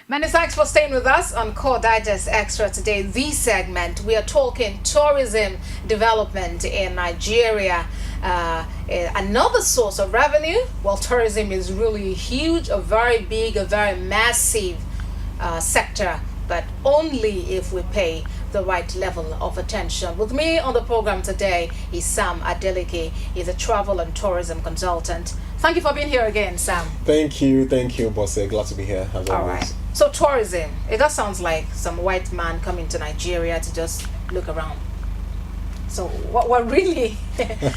Many thanks for staying with us on Core Digest Extra today. This segment, we are talking tourism development in Nigeria. Another source of revenue. Well, tourism is really huge, a very big, a very massive sector, but only if we pay the right level of attention. With me on the program today is Sam Adeleke. He's a travel and tourism consultant. Thank you for being here again, Sam. Thank you, Bosse. Glad to be here as All always. right. So tourism, it just sounds like some white man coming to Nigeria to just look around. So what really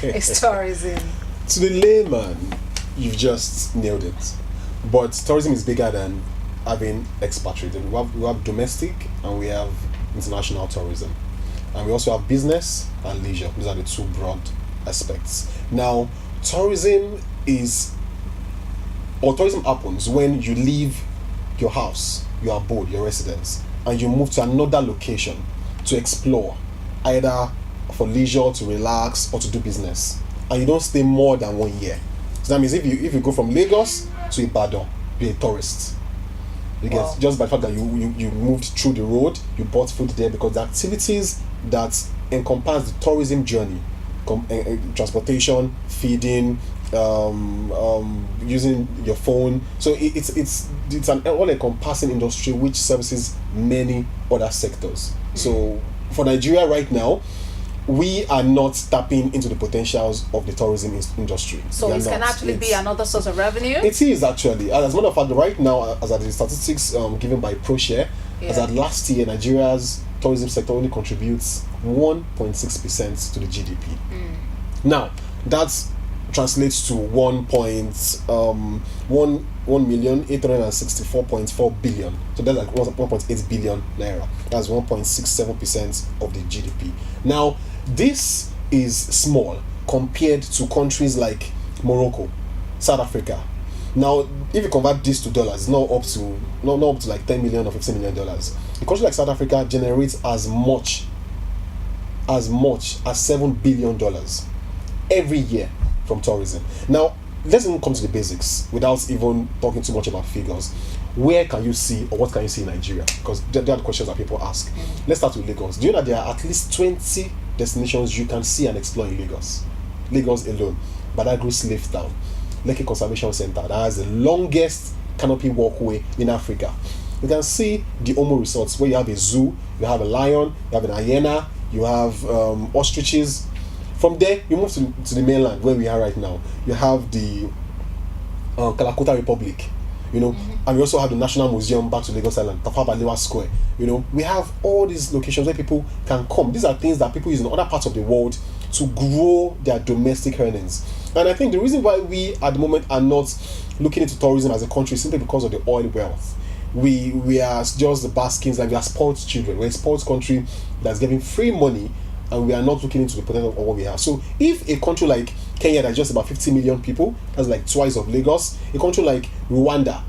is tourism? To the layman, you've just nailed it. But tourism is bigger than having expatriated. We have domestic and we have international tourism. And we also have business and leisure. These are the two broad aspects. Now, tourism happens when you leave your house, your abode, your residence, and you move to another location to explore, either for leisure, to relax, or to do business. And you don't stay more than 1 year. So that means if you go from Lagos to Ibadan, you're a tourist. You get Wow. just by the fact that you moved through the road, you bought food there, because the activities that encompass the tourism journey, transportation, feeding, using your phone. So it's an all-encompassing industry which services many other sectors. So for Nigeria right now, we are not tapping into the potentials of the tourism industry. So We are it can not. actually be It's- another source of revenue. It is actually. As a matter of fact, right now, as at the statistics given by ProShare, as Yeah. at last year, Nigeria's tourism sector only contributes 1.6% to the GDP. Now, that translates to 1,864.4 billion. So that's like 1.8 billion naira. That's 1.67% of the GDP. Now, this is small compared to countries like Morocco, South Africa. Now, if you convert this to dollars, it's not up to like 10 million or 15 million dollars. A country like South Africa generates as much as $7 billion every year from tourism. Now, let's even come to the basics without even talking too much about figures. Where can you see, or what can you see in Nigeria? Because there are the questions that people ask. Let's start with Lagos. Do you know that there are at least 20 destinations you can see and explore in Lagos? Lagos alone. Badagry Slave Town, Lekki Conservation Center, that has the longest canopy walkway in Africa. You can see the Omo resorts, where you have a zoo, you have a lion, you have an hyena, you have ostriches. From there, you move to the mainland, where we are right now. You have the Kalakuta Republic, and we also have the National Museum back to Lagos Island, Tafawa Balewa Square. We have all these locations where people can come. These are things that people use in other parts of the world to grow their domestic earnings. And I think the reason why we at the moment are not looking into tourism as a country is simply because of the oil wealth. We are just the baskins, like we are sports children. We're a sports country that's giving free money, and we are not looking into the potential of what we have. So if a country like Kenya, that's just about 50 million people, that's like twice of Lagos. A country like Rwanda,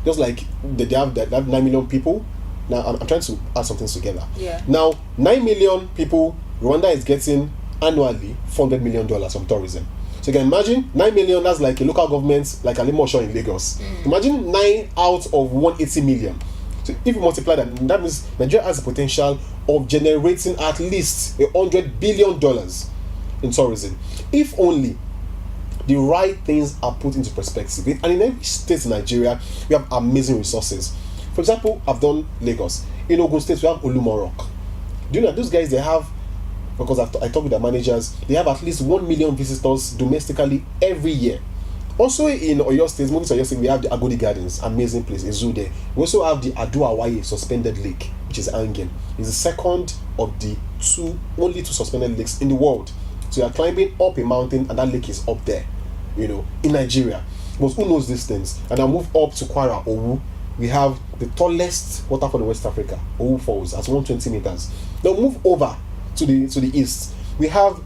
just like they have 9 million people. Now I'm trying to add some things together. Yeah. Now 9 million people, Rwanda is getting annually $400 million from tourism. So you can imagine 9 million, that's like a local government like Alimosho in Lagos. Imagine 9 out of 180 million. So if you multiply that means Nigeria has the potential of generating at least $100 billion in tourism, if only the right things are put into perspective. And in every state in Nigeria, we have amazing resources. For example, I've done Lagos. In Ogun State, we have Olumorok. Do you know those guys, they have, because I talked with their managers, they have at least 1 million visitors domestically every year. Also in Oyo State, moving to Oyo State, we have the Agodi Gardens, amazing place, a zoo there. We also have the Aduawaye suspended lake, which is Angen. It's the second of the only two suspended lakes in the world. So you are climbing up a mountain and that lake is up there, in Nigeria. But who knows these things? And I move up to Kwara, Owu. We have the tallest waterfall in West Africa, Owu Falls, at 120 meters. Now move over to the east. We have,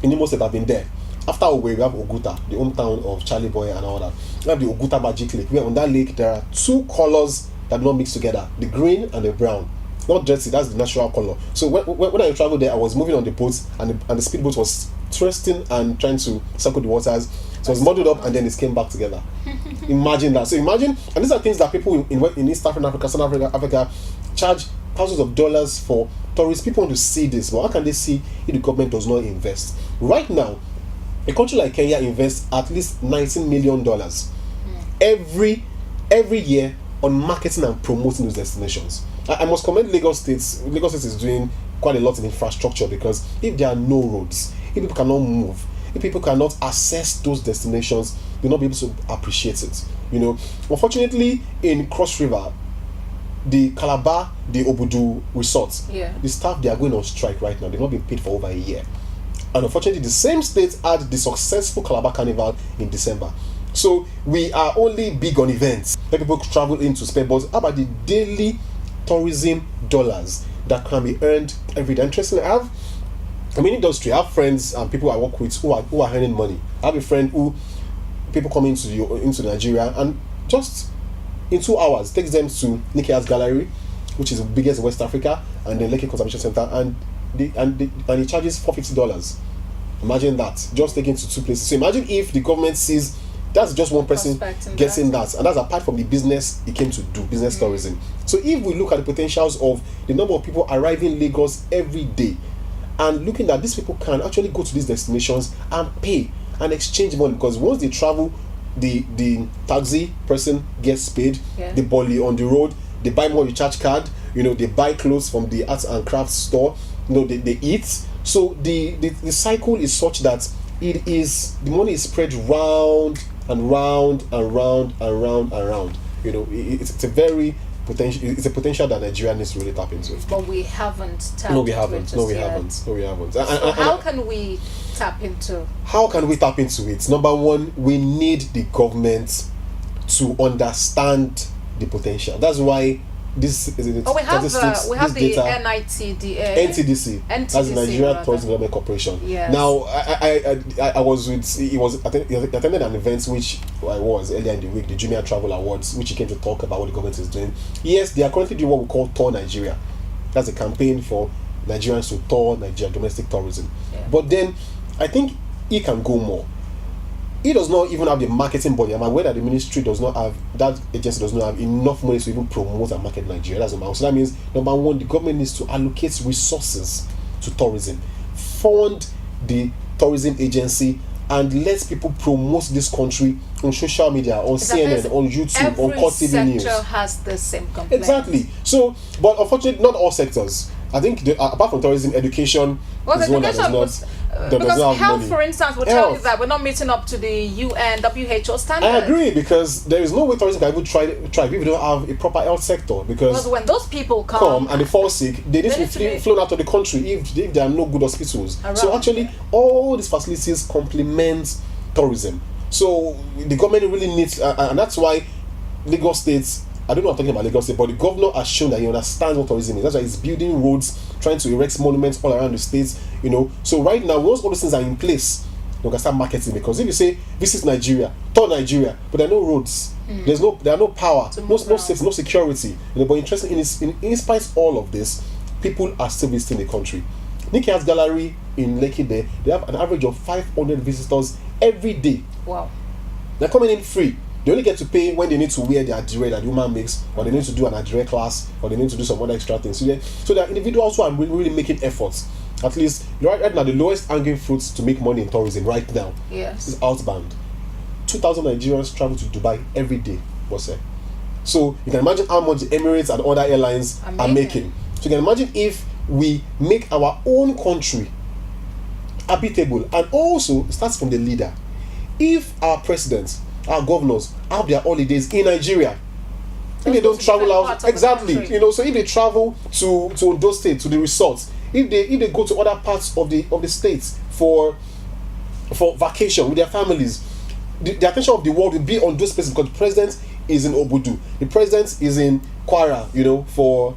in Imo State, I've been there. After Owerri, we have Oguta, the hometown of Charlie Boy and all that. We have the Oguta Magic Lake, where on that lake there are two colors that do not mix together, the green and the brown. Not dirty, that's the natural color. So when I traveled there, I was moving on the boat, and the speedboat was twisting and trying to circle the waters. So it's muddled up and then it came back together. Imagine that. So imagine, and these are things that people in East Africa, South Africa charge thousands of dollars for tourists. People want to see this, but how can they see if the government does not invest? Right now, a country like Kenya invests at least $19 million every year on marketing and promoting those destinations. I must commend Lagos State. Lagos State is doing quite a lot in infrastructure, because if there are no roads, if people cannot move, if people cannot access those destinations, they'll not be able to appreciate it. Unfortunately, in Cross River, the Calabar, the Obudu resorts, the staff, they are going on strike right now. They've not been paid for over a year. And unfortunately, the same state had the successful Calabar Carnival in December. So we are only big on events. Let people travel in to spend, but how about the daily tourism dollars that can be earned every day? Interestingly, I'm in industry. I have friends and people I work with who are earning money. I have a friend who people come into Nigeria, and just in 2 hours takes them to Nikkei's Gallery, which is the biggest in West Africa, and the Lekki Conservation Center, and he charges $450. Imagine that, just taking to 2 places. So imagine if the government sees that's just one person getting that, and that's apart from the business he came to do, business tourism. So if we look at the potentials of the number of people arriving in Lagos every day, and looking at these people can actually go to these destinations and pay and exchange money, because once they travel, the taxi person gets paid, the bolly on the road, they buy more recharge card, they buy clothes from the arts and crafts store, they eat. So the cycle is such that the money is spread round and round and round and round and round. It's a very potential. It's a potential that Nigeria needs to really tap into. But we haven't tapped No, we haven't. No, we haven't. So how can we tap into? How can we tap into it? Number one, we need the government to understand the potential. That's why this is we have the NTDC. That's the Nigeria Tourism Development Corporation. Yes. Now, I was with I attended an event which I was earlier in the week, the Junior Travel Awards, which he came to talk about what the government is doing. Yes, they are currently doing what we call Tour Nigeria. That's a campaign for Nigerians to tour Nigeria, domestic tourism. But then I think it can go more. It does not even have the marketing body. I'm aware that the ministry does not have, that agency does not have enough money to even promote and market Nigeria. That's number one. So that means, number one, the government needs to allocate resources to tourism, fund the tourism agency, and let people promote this country on social media, on CNN, on YouTube, on Core TV News. Every sector has the same complaint. Exactly. So, but unfortunately, not all sectors. I think apart from tourism, education is one that does not because health, money. for instance, will tell you that we're not meeting up to the UN WHO standard. I agree, because there is no way tourism can even try if we don't have a proper health sector. Because when those people come and they fall sick, they need to be flown out of the country if there are no good hospitals. So actually, all these facilities complement tourism. So the government really needs, and that's why Lagos State, I don't know what I'm talking about Lagos State, but the governor has shown that he understands what tourism is. That's why he's building roads, trying to erect monuments all around the states. So right now, once all those things are in place, you can start marketing. Because if you say visit Nigeria, tour Nigeria, but there are no roads, there are no power, no safety, no security. But interesting, in spite of all of this, people are still visiting the country. Nikkei's Gallery in Lekki, they have an average of 500 visitors every day. Wow. They're coming in free. They only get to pay when they need to wear their adire that the woman makes, or they need to do an adire class, or they need to do some other extra things. So there are individuals who are really making efforts. At least right now, the lowest hanging fruits to make money in tourism right now is outbound. 2,000 Nigerians travel to Dubai every day. So you can imagine how much the Emirates and other airlines are making. So you can imagine if we make our own country habitable, and also it starts from the leader. If our presidents, our governors have their holidays in Nigeria, if they don't travel out, exactly, so if they travel to Ondo State, to the resorts, if they go to other parts of the states for vacation with their families, the attention of the world will be on those places, because the president is in Obudu, the president is in Kwara, for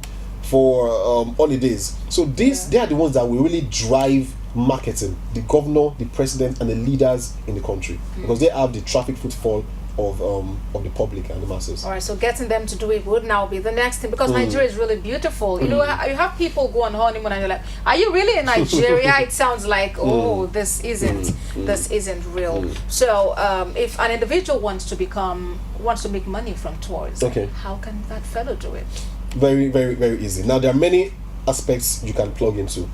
holidays. So they are the ones that will really drive marketing: the governor, the president, and the leaders in the country, because they have the traffic footfall of the public and the masses. All right, so getting them to do it would now be the next thing, because Nigeria is really beautiful. You know, you have people go on honeymoon and you're like, are you really in Nigeria? It sounds like, oh, this isn't real. So if an individual wants to make money from tourism, okay, how can that fellow do it? Very, very, very easy. Now there are many aspects you can plug into.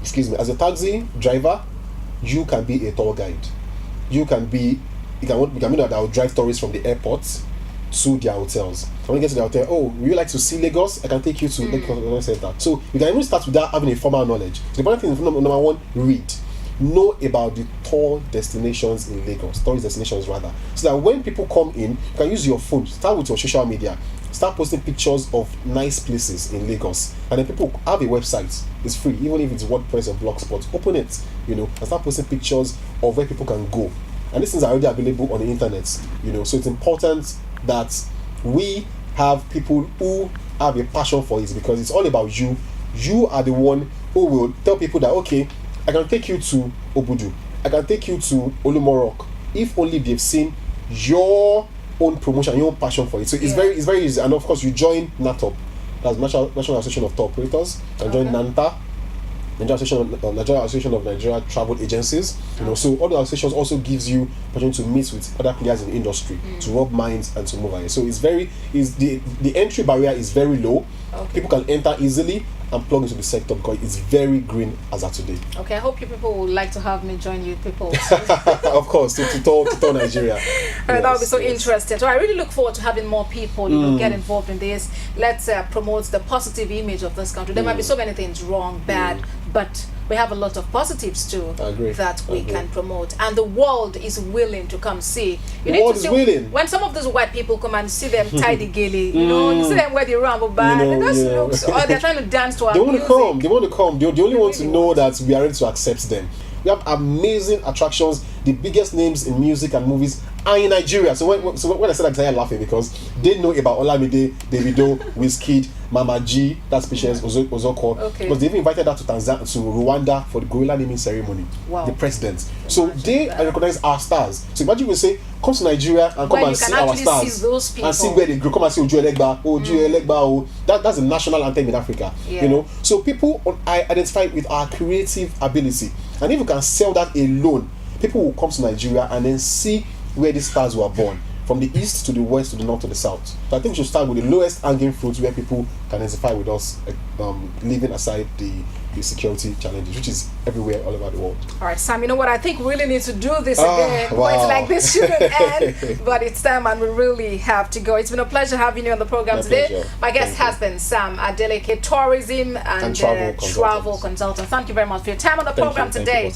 Excuse me, as a taxi driver, you can be a tour guide. You can mean that I will drive tourists from the airport to their hotels. When you get to the hotel, oh, would you like to see Lagos? I can take you to Lagos Center. So you can even start without having a formal knowledge. The important thing is, number one, read. Know about the tourist destinations in Lagos, so that when people come in, you can use your phone. Start with your social media. Start posting pictures of nice places in Lagos, and then people have a website. It's free, even if it's WordPress or Blogspot. Open it, and start posting pictures of where people can go. And these things are already available on the internet, So it's important that we have people who have a passion for it, because it's all about you. You are the one who will tell people that, okay, I can take you to Obudu, I can take you to Olumorok, if only they've seen your own promotion, your own passion for it. So it's very easy. And of course, you join NATOP, that's National Association of Tour Operators, and join NANTA, Nigeria Association of Nigeria Travel Agencies. So all the associations also gives you opportunity to meet with other players in the industry, to rub minds and to move ahead. So the entry barrier is very low. Okay. People can enter easily and plug into the sector because it's very green as of today. Okay, I hope you people would like to have me join you people. Of course, to tour Nigeria. That would be so interesting. So I really look forward to having more people, get involved in this. Let's promote the positive image of this country. There might be so many things wrong, bad, but we have a lot of positives too that we can promote, and the world is willing to come see. Willing. When some of those white people come and see them tidy gaily, you see them wear the rambo band, it just looks, or they're trying to dance to our music. They want to come. They only want to know that we are ready to accept them. We have amazing attractions. The biggest names in music and movies are in Nigeria. So when I said that, I started laughing because they know about Olamide, Davido, Wizkid, Mama G, that's Patience Ozoko. Okay. Because they've invited her to Rwanda for the gorilla naming ceremony. Wow. The president. So they recognize our stars. So imagine we say, come to Nigeria and come and see our stars. See those people. And see where they grow. Come and see Oju Elegba. That's the national anthem in Africa. Yeah. So people identify with our creative ability. And if you can sell that alone, people will come to Nigeria and then see where these stars were born, from the east to the west to the north to the south. So I think we should start with the lowest hanging fruits, where people can identify with us, leaving aside the security challenges, which is everywhere all over the world. All right, Sam, you know what? I think we really need to do this again. Wow. It's like this shouldn't end, but it's time and we really have to go. It's been a pleasure having you on the program today. Pleasure. My guest has been Sam Adeleke, tourism and travel consultant. Thank you very much for your time on the program today.